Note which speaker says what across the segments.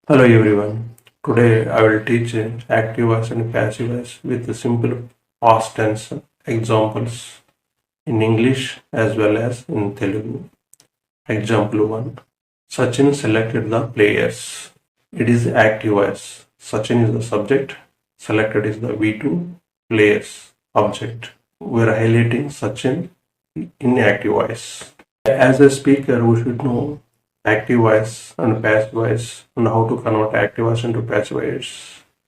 Speaker 1: Hello everyone. Today I will teach active voice and passive voice with the simple past tense examples in English as well as in Telugu. Example 1. Sachin selected the players. It is active voice. Sachin is the subject. Selected is the V2 players object. We are highlighting Sachin in active voice. As a speaker, we should know active voice and passive voice and how to convert active voice into passive voice.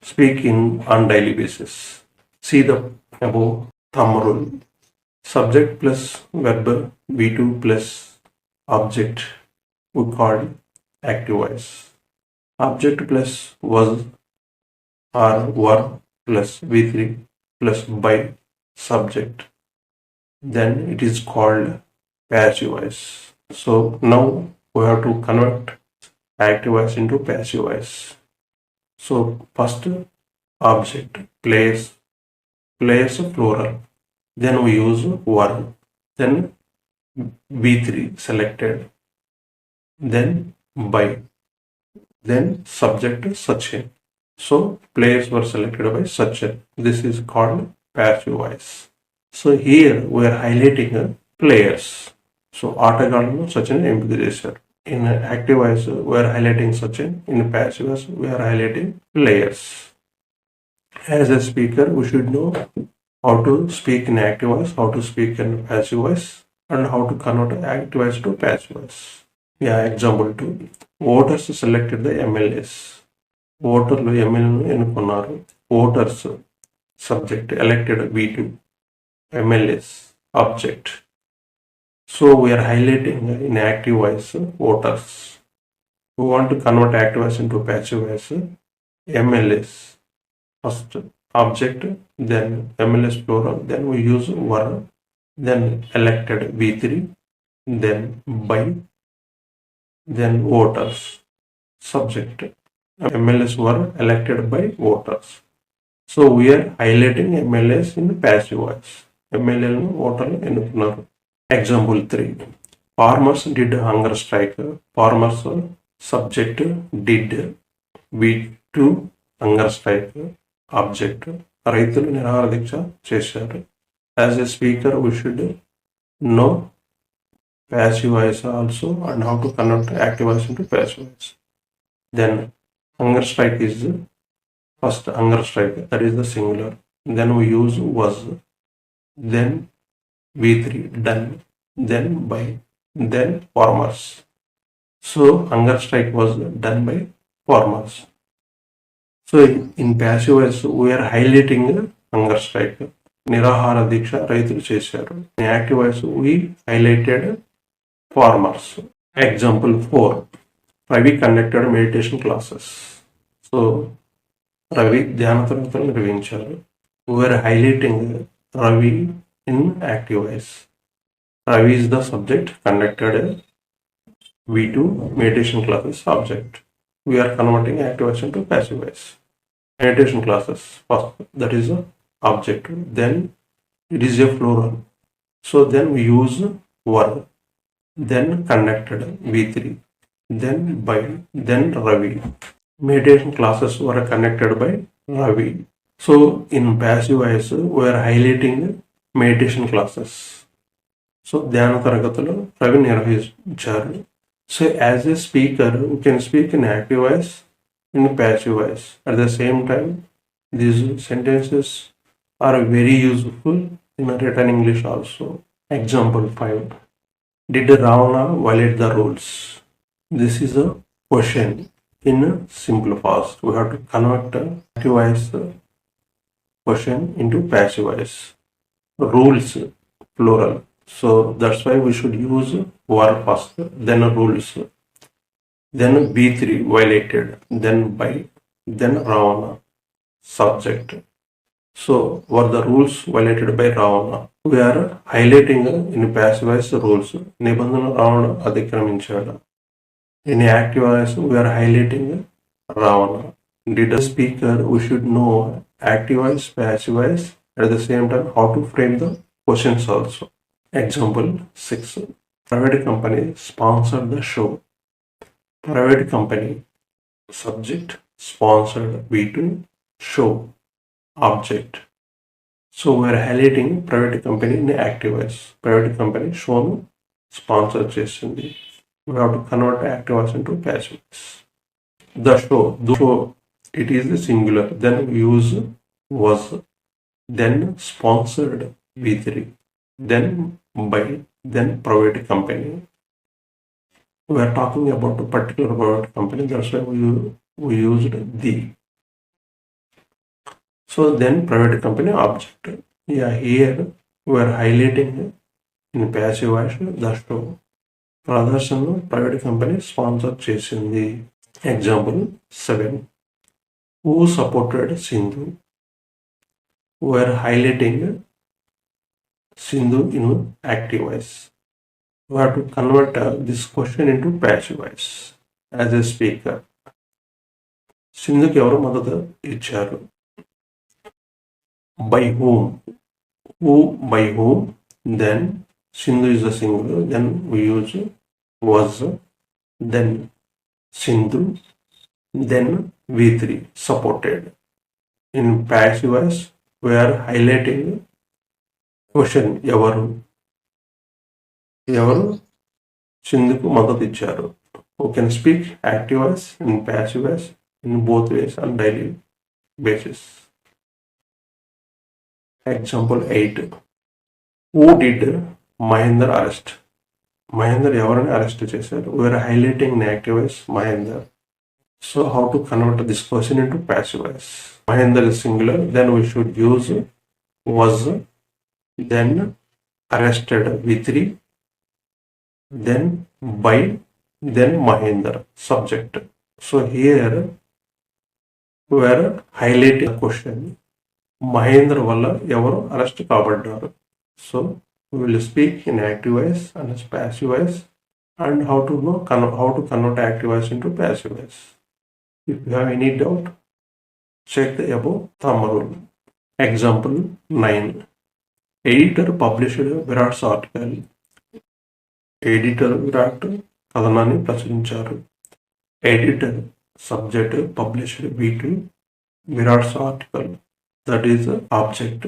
Speaker 1: Speak in on daily basis. See the above thumb rule. Subject plus verb V2 plus object we call active voice. Object plus was or were plus V3 plus by subject. Then it is called passive voice. So now we have to convert active voice into passive voice. So first object players plural. Then we use were. Then V3 selected. Then by. Then subject Sachin. So players were selected by Sachin. This is called passive voice. So here we are highlighting players. So ఆటగాళ్ళను Sachin ఎంపిక చేశారు. In active voice we are highlighting Sachin. In passive voice we are highlighting players. As a speaker we should know how to speak in active voice, how to speak in passive voice, and how to convert active voice to passive voice. Yeah, example 2. Voters selected the MLAs. ఓటర్లు ఎమ్మెల్యేను ఎన్నుకున్నారు. Voters subject elected V2 MLAs object. So we are highlighting in active voice voters. We want to convert active voice into passive voice. MLAs first object, then MLAs plural, then we use were, then elected V3, then by, then voters subject. MLAs were elected by voters. So we are highlighting MLAs in passive voice. MLA ఓటర్లు ఎన్నుకున్నారు. Example 3. Farmers did hunger strike. Farmers subject did V2 hunger strike object. రైతులు నిరాహార దీక్ష చేశారు. As a speaker we should know passive voice also and how to convert active voice into passive voice. Then hunger strike is first hunger strike, that is the singular. Then we use was, then V3 done, then by, then farmers. So hunger strike was done by farmers. So in passive voice we are highlighting hunger strike. నిరాహార దీక్ష రైతులు చేశారు. In active voice we highlighted farmers. Example 4. Ravi conducted meditation classes. So Ravi ధ్యాన తరగతులు నిర్వహించారు. We are highlighting Ravi in active voice. Ravi is the subject, conducted V2 meditation classes object. We are converting active voice into passive voice. Meditation classes first, that is the object, then it is a plural. So then we use were, then conducted V3, then by, then Ravi. Meditation classes were conducted by Ravi. So in passive voice we are highlighting meditation classes. So ధ్యాన తరగతులు రవి నిర్వహించారు. So as a speaker we can speak in active voice, in passive voice. At the same time these sentences are very useful in written English also. Example 5. Did Ravana violate the rules? This is a question in simple past. We have to convert active voice question into passive voice. Rules plural. So that's why we should use were first, then rules, then V3 violated, then by, then Ravana subject. So were the rules violated by Ravana? We are highlighting in passive voice rules. నిబంధన Ravana అతిక్రమించాడు. In active voice we are highlighting Ravana. Did a speaker we should know active voice, passive voice, at the same time how to frame the questions also. Example 6. Private company sponsored the show. Private company subject, sponsored V2, show, object. So we are highlighting private company in active voice. Private company shown sponsor చేస్తుంది. We have to convert active voice into passive voice. The show, it is the singular. Then we use was, then sponsored V3, then by, then private company. We are talking about a particular private company. That's why we used the. So then private company object. Yeah, here we are highlighting in passive voice the show. ప్రదర్శనను private company sponsor చేసింది. Example 7. Who supported Sindhu? We are highlighting Sindhu in active voice. We have to convert this question into passive voice as a speaker. సింధుకి ఎవరు మద్దతు ఇచ్చారు? By whom? Who by whom? Then Sindhu is a singular. Then we use was. Then Sindhu. Then V3 supported. In passive voice, we are highlighting question ఎవరు సింధుకు మద్దతు ఇచ్చారు. Who can speak active voice in passive voice in both ways on daily basis. Example 8. Who did Mahendra arrest? Mahendra ఎవరిని arrest చేశారు? We are highlighting in active voice Mahendra. So how to convert this person into passive voice? Mahendra is singular, then we should use was, then arrested V3, then by, then Mahendra subject. So here we are highlighting the question. Mahendra వల్ల ఎవరు arrest కాబడ్డారు. So we will speak in active voice and passive voice, and how to convert active voice into passive voice. If you have any doubt, check the above thumb rule. Example 9. Editor published Virat's article. Editor Virat కథనాన్ని ప్రచురించారు. Editor subject published V2 Virat's article. That is the object.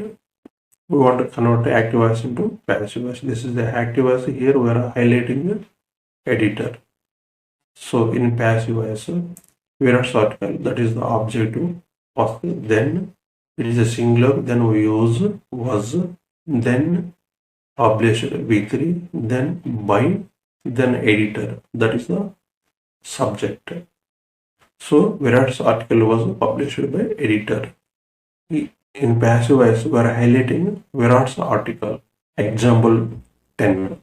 Speaker 1: We want to convert the active voice into passive voice. This is the active voice. Here we are highlighting the editor. So in passive voice, Virat's article, that is the objective. First, then it is a singular. Then we use was, then published V3, then by, then editor. That is the subject. So Virat's article was published by editor. In passive voice, we are highlighting Virat's article. Example 10.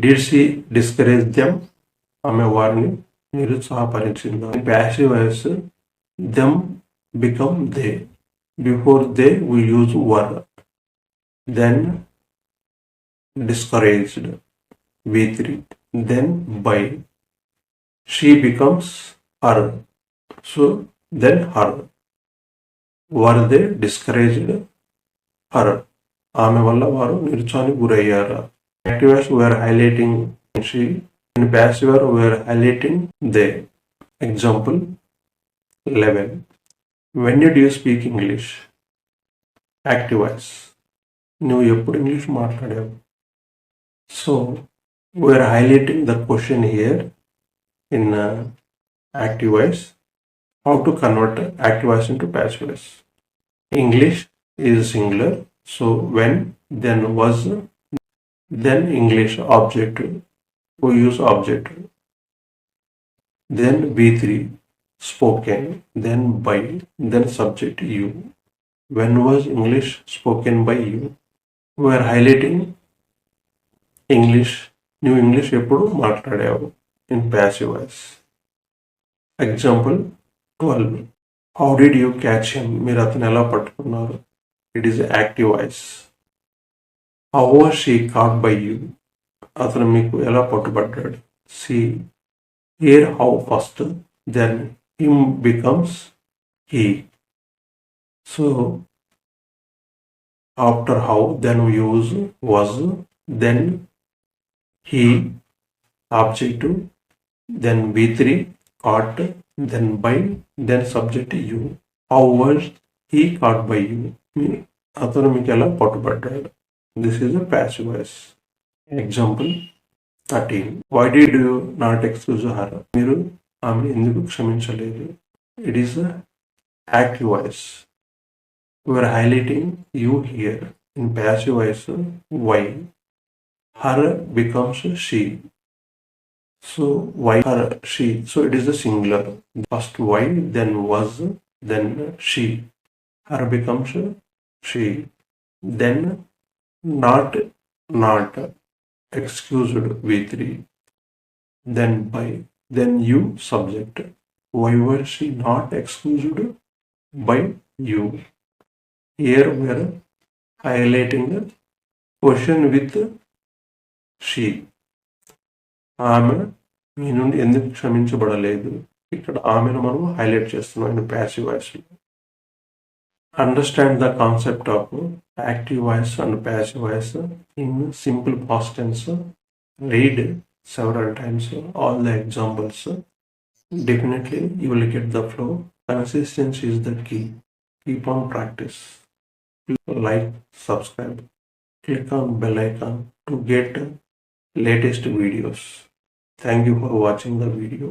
Speaker 1: Did she discourage them? ఆమె వారిని నిరుత్సాహపరిచిందా? In passive voice, them become they. Before they, we use were. Then discouraged V3. Then by. She becomes her. So then her. Were they discouraged her? ఆమె వల్ల వారు నిరుత్సాహానికి గురయ్యారా? Active voice we are highlighting she. In passive voice we are highlighting they. Example 11. When did you speak English? Active voice. నువ్వు ఎప్పుడు English మాట్లాడావు? So we are highlighting the question here in active voice. How to convert active voice into passive voice? English is singular. So when, then was, then English object. We use object. Then V3 spoken, then by, then subject you. When was English spoken by you? We are highlighting English. New English ఎప్పుడు మాట్లాడావు? In passive voice. Example 12. How did you catch him? మీరు అతను ఎలా పట్టుకున్నారు? It is active voice. How was she caught by you? అతను మీకు ఎలా పట్టుబడ్డాడు? See, here how first, then him becomes he. So after how, then we use was, then he object, then V3 caught, then by, then subject you. How was he caught by you? అతను మీకు ఎలా పట్టుబడ్డాడు. This is a passive voice. Example 13. Why did you not excuse her? మీరు ఆమె ఎందుకు క్షమించలేదు? It is a active voice. We are highlighting you here. In passive voice, why. Her becomes she. So why her, she. So it is a singular. First why, then was, then she. Her becomes she. Then not excused V3. Then by, then you subject. Why was she not excused by you? Here we are highlighting the question with she. ఆమె మీ నుండి ఎందుకు క్షమించబడలేదు. ఇక్కడ ఆమెను మనం highlight చేస్తున్నాం in passive voice. Understand the concept of active voice and passive voice in simple past tense. Read several times all the examples. Definitely you will get the flow. Consistency is the key. Keep on practice. Like, subscribe, click on bell icon to get latest videos. Thank you for watching the video.